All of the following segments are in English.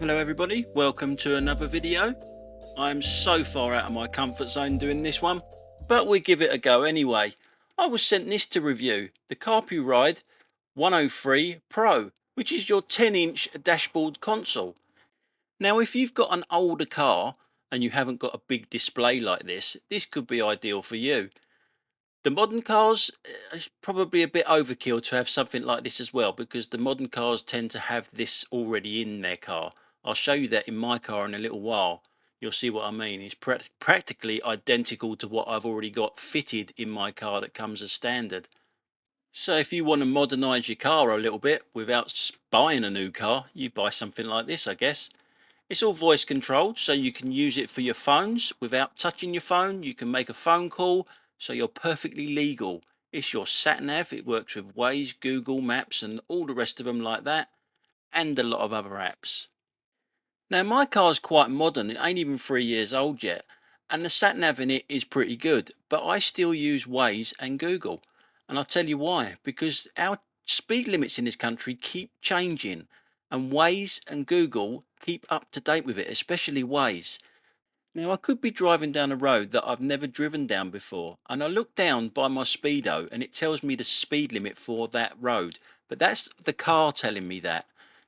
Hello everybody, welcome to another video. I'm so far out of my comfort zone doing this one, but we give it a go anyway. I was sent this to review, the CARPURIDE W103 Pro, which is your 10-inch dashboard console. Now if you've got an older car and you haven't got a big display like this could be ideal for you. The modern cars, it's probably a bit overkill to have something like this as well, because the modern cars tend to have this already in their car. I'll show you that in my car in a little while. You'll see what I mean. It's practically identical to what I've already got fitted in my car that comes as standard. So if you want to modernize your car a little bit without buying a new car, you buy something like this, I guess. It's all voice controlled, so you can use it for your phones without touching your phone. You can make a phone call, so you're perfectly legal. It's your sat nav. It works with Waze, Google Maps and all the rest of them like that, and a lot of other apps. Now my car's quite modern, it ain't even 3 years old yet, and the sat nav in it is pretty good, but I still use Waze and Google. And I'll tell you why, because our speed limits in this country keep changing, and Waze and Google keep up to date with it, especially Waze. Now I could be driving down a road that I've never driven down before, and I look down by my speedo and it tells me the speed limit for that road, but that's the car telling me that,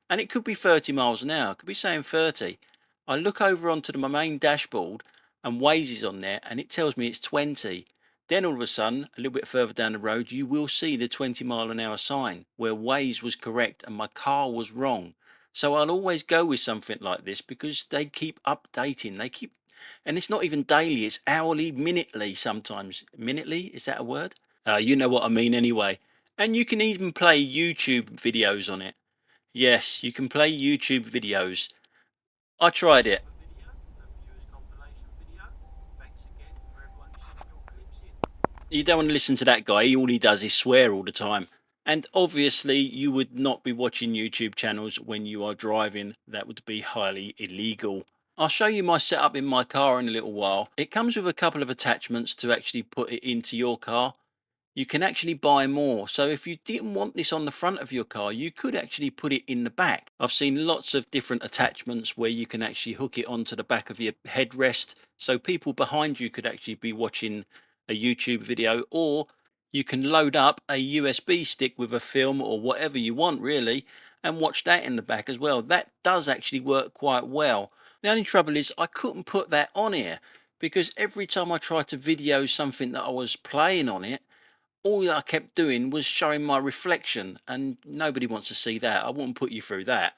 and it could be 30 miles an hour, it could be saying 30. I look over onto my main dashboard and Waze is on there and it tells me it's 20. Then all of a sudden, a little bit further down the road, you will see the 20-mile-an-hour sign where Waze was correct and my car was wrong. So I'll always go with something like this because they keep updating. And it's not even daily, it's hourly, minutely sometimes. Minutely, is that a word? You know what I mean anyway. And you can even play YouTube videos on it. Yes, you can play YouTube videos. I tried it. You don't want to listen to that guy. All he does is swear all the time. And obviously you would not be watching YouTube channels when you are driving. That would be highly illegal. I'll show you my setup in my car in a little while. It comes with a couple of attachments to actually put it into your car. You can actually buy more. So if you didn't want this on the front of your car, you could actually put it in the back. I've seen lots of different attachments where you can actually hook it onto the back of your headrest. So people behind you could actually be watching a YouTube video, or you can load up a USB stick with a film or whatever you want really and watch that in the back as well. That does actually work quite well. The only trouble is I couldn't put that on here because every time I tried to video something that I was playing on it, all I kept doing was showing my reflection, and nobody wants to see that. I wouldn't put you through that.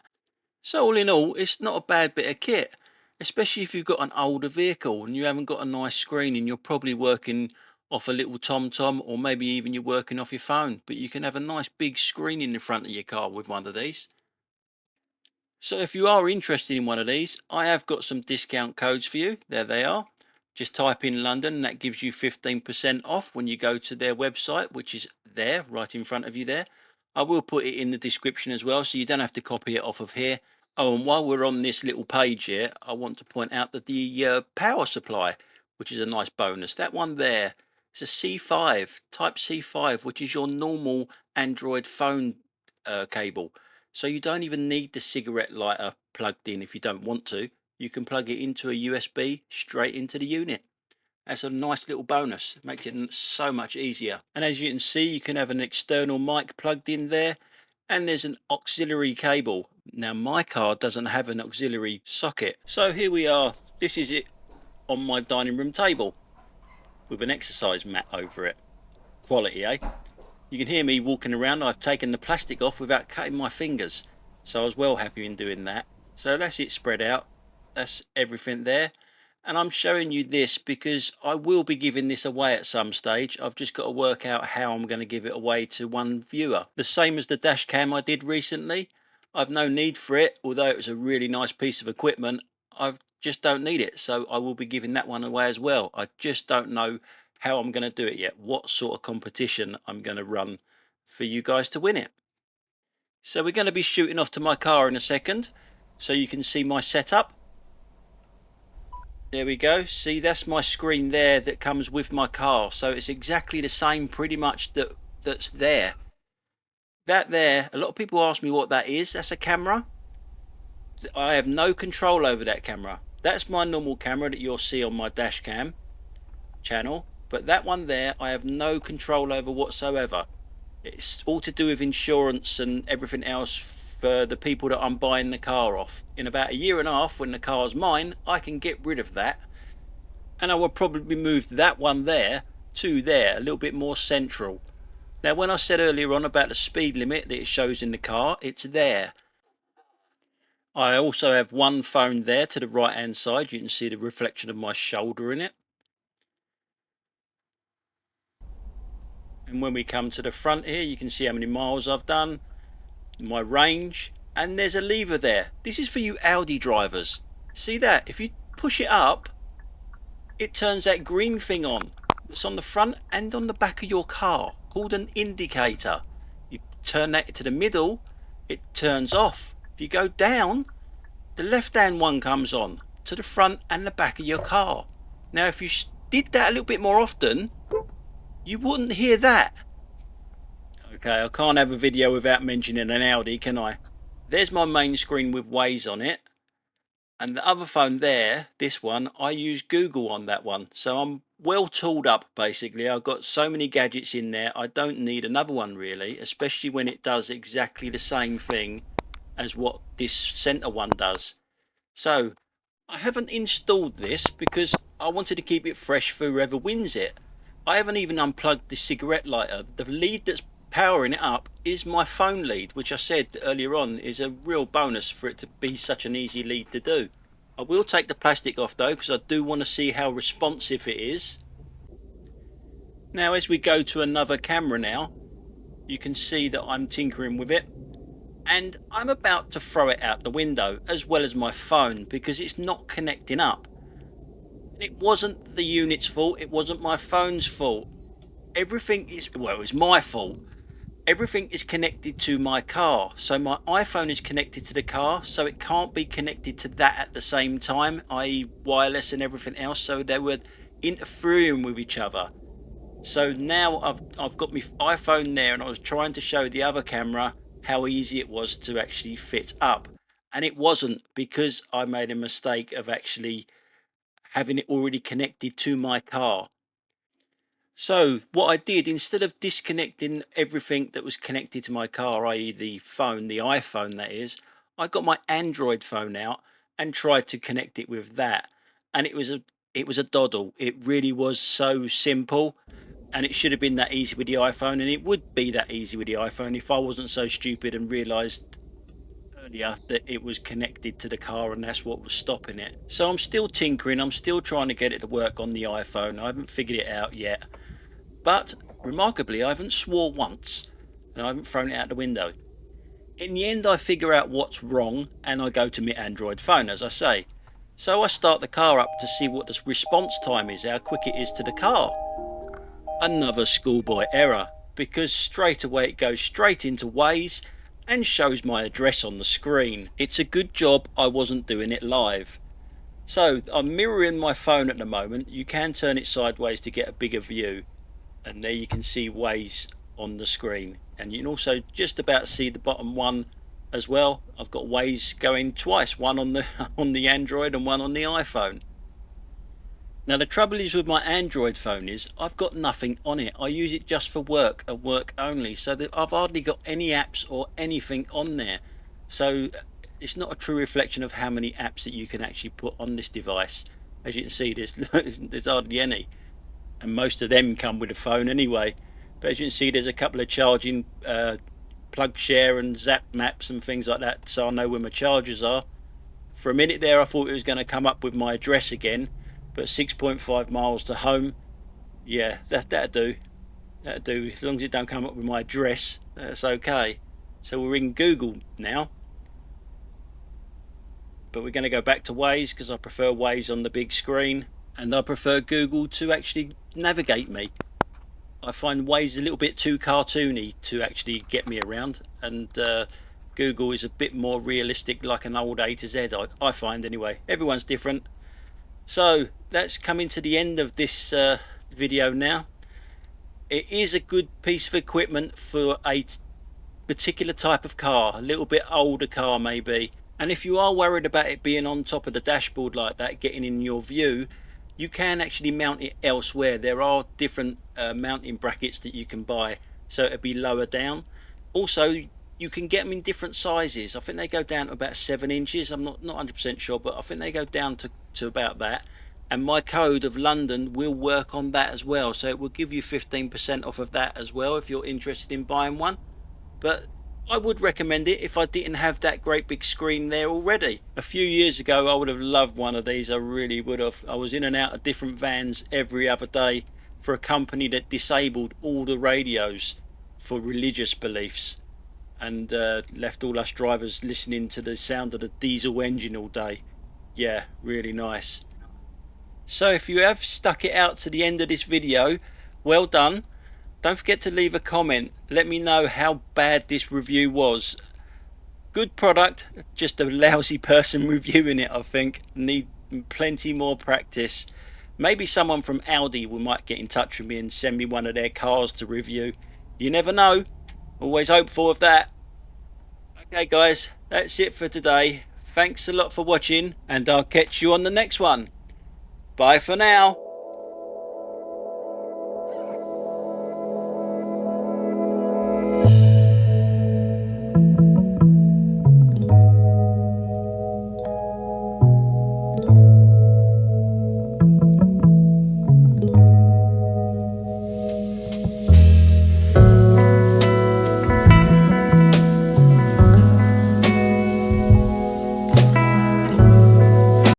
So all in all, it's not a bad bit of kit, especially if you've got an older vehicle and you haven't got a nice screen and you're probably working off a little TomTom, or maybe even you're working off your phone, but you can have a nice big screen in the front of your car with one of these. So if you are interested in one of these, I have got some discount codes for you. There they are. Just type in London, and that gives you 15% off when you go to their website, which is there right in front of you there. I will put it in the description as well, so you don't have to copy it off of here. Oh, and while we're on this little page here, I want to point out that the power supply, which is a nice bonus, that one there, it's a C5, type C5, which is your normal Android phone cable. So you don't even need the cigarette lighter plugged in if you don't want to. You can plug it into a USB straight into the unit. That's a nice little bonus. It makes it so much easier. And as you can see, you can have an external mic plugged in there, and there's an auxiliary cable. Now my car doesn't have an auxiliary socket. So here we are. This is it on my dining room table with an exercise mat over it. Quality, eh? You can hear me walking around. I've taken the plastic off without cutting my fingers, so I was well happy in doing that. So that's it spread out. That's everything there, and I'm showing you this because I will be giving this away at some stage. I've just got to work out how I'm going to give it away to one viewer, the same as the dash cam I did recently. I've no need for it, although it was a really nice piece of equipment. I just don't need it, so I will be giving that one away as well. I just don't know how I'm going to do it yet, what sort of competition I'm going to run for you guys to win it. So we're going to be shooting off to my car in a second so you can see my setup. There we go. See, that's my screen there that comes with my car. So it's exactly the same pretty much that's there. That there, a lot of people ask me what that is. That's a camera. I have no control over that camera. That's my normal camera that you'll see on my dash cam channel, but that one there I have no control over whatsoever. It's all to do with insurance and everything else for the people that I'm buying the car off. In about a year and a half, when the car's mine, I can get rid of that, and I will probably move that one there to there, a little bit more central. Now, when I said earlier on about the speed limit that it shows in the car, it's there. I also have one phone there to the right hand side. You can see the reflection of my shoulder in it. And when we come to the front here, you can see how many miles I've done, my range, and there's a lever there. This is for you Audi drivers. See that? If you push it up, it turns that green thing on. It's on the front and on the back of your car, called an indicator. You turn that to the middle, it turns off. If you go down, the left hand one comes on to the front and the back of your car. Now, if you did that a little bit more often, you wouldn't hear that. Okay, I can't have a video without mentioning an Audi, can I? There's my main screen with Waze on it. And the other phone there, this one, I use Google on that one. So I'm well tooled up, basically. I've got so many gadgets in there, I don't need another one really, especially when it does exactly the same thing as what this center one does. So I haven't installed this because I wanted to keep it fresh for whoever wins it. I haven't even unplugged the cigarette lighter. The lead that's powering it up is my phone lead, which I said earlier on is a real bonus for it to be such an easy lead to do. I will take the plastic off though, because I do want to see how responsive it is. Now, as we go to another camera now, you can see that I'm tinkering with it, and I'm about to throw it out the window, as well as my phone, because it's not connecting up. It wasn't the unit's fault, it wasn't my phone's fault. Everything is, well, it's my fault. Everything is connected to my car, so my iPhone is connected to the car, so it can't be connected to that at the same time, i.e. wireless and everything else, so they were interfering with each other. So now I've got my iPhone there, and I was trying to show the other camera how easy it was to actually fit up, and it wasn't, because I made a mistake of actually having it already connected to my car. So what I did, instead of disconnecting everything that was connected to my car, i.e. the phone, the iPhone that is, I got my Android phone out and tried to connect it with that, and it was a doddle. It really was so simple, and it should have been that easy with the iPhone, and it would be that easy with the iPhone if I wasn't so stupid and realized earlier that it was connected to the car, and that's what was stopping it. So I'm still tinkering, I'm still trying to get it to work on the iPhone. I haven't figured it out yet. But remarkably, I haven't swore once, and I haven't thrown it out the window. In the end, I figure out what's wrong, and I go to my Android phone, as I say. So I start the car up to see what the response time is, how quick it is to the car. Another schoolboy error, because straight away it goes straight into Waze and shows my address on the screen. It's a good job I wasn't doing it live. So I'm mirroring my phone at the moment. You can turn it sideways to get a bigger view. And there you can see Waze on the screen, and you can also just about see the bottom one as well. I've got Waze going twice, one on the Android and one on the iPhone. Now the trouble is with my Android phone is I've got nothing on it. I use it just for work and work only, so that I've hardly got any apps or anything on there. So it's not a true reflection of how many apps that you can actually put on this device. As you can see, there's hardly any. And most of them come with a phone anyway. But as you can see, there's a couple of charging plug share and zap maps and things like that, so I know where my chargers are. For a minute there I thought it was going to come up with my address again, but 6.5 miles to home, yeah, that'll do. As long as it don't come up with my address, that's okay. So we're in Google now, but we're going to go back to Waze because I prefer Waze on the big screen, and I prefer Google to actually navigate me. I find Waze a little bit too cartoony to actually get me around, and Google is a bit more realistic, like an old A to Z, I find anyway. Everyone's different. So that's coming to the end of this video now. It is a good piece of equipment for a particular type of car, a little bit older car maybe. And if you are worried about it being on top of the dashboard like that, getting in your view, you can actually mount it elsewhere. There are different mounting brackets that you can buy, so it'll be lower down. Also, you can get them in different sizes. I think they go down to about 7 inches. I'm not 100% sure, but I think they go down to about that. And my code of London will work on that as well, so it will give you 15% off of that as well if you're interested in buying one. But I would recommend it if I didn't have that great big screen there already. A few years ago I would have loved one of these, I really would have. I was in and out of different vans every other day for a company that disabled all the radios for religious beliefs, and left all us drivers listening to the sound of the diesel engine all day. Yeah, really nice. So if you have stuck it out to the end of this video, well done. Don't forget to leave a comment. Let me know how bad this review was. Good product, just a lousy person reviewing it, I think. Need plenty more practice. Maybe someone from Audi might get in touch with me and send me one of their cars to review. You never know. Always hopeful of that. Okay guys, that's it for today. Thanks a lot for watching, and I'll catch you on the next one. Bye for now.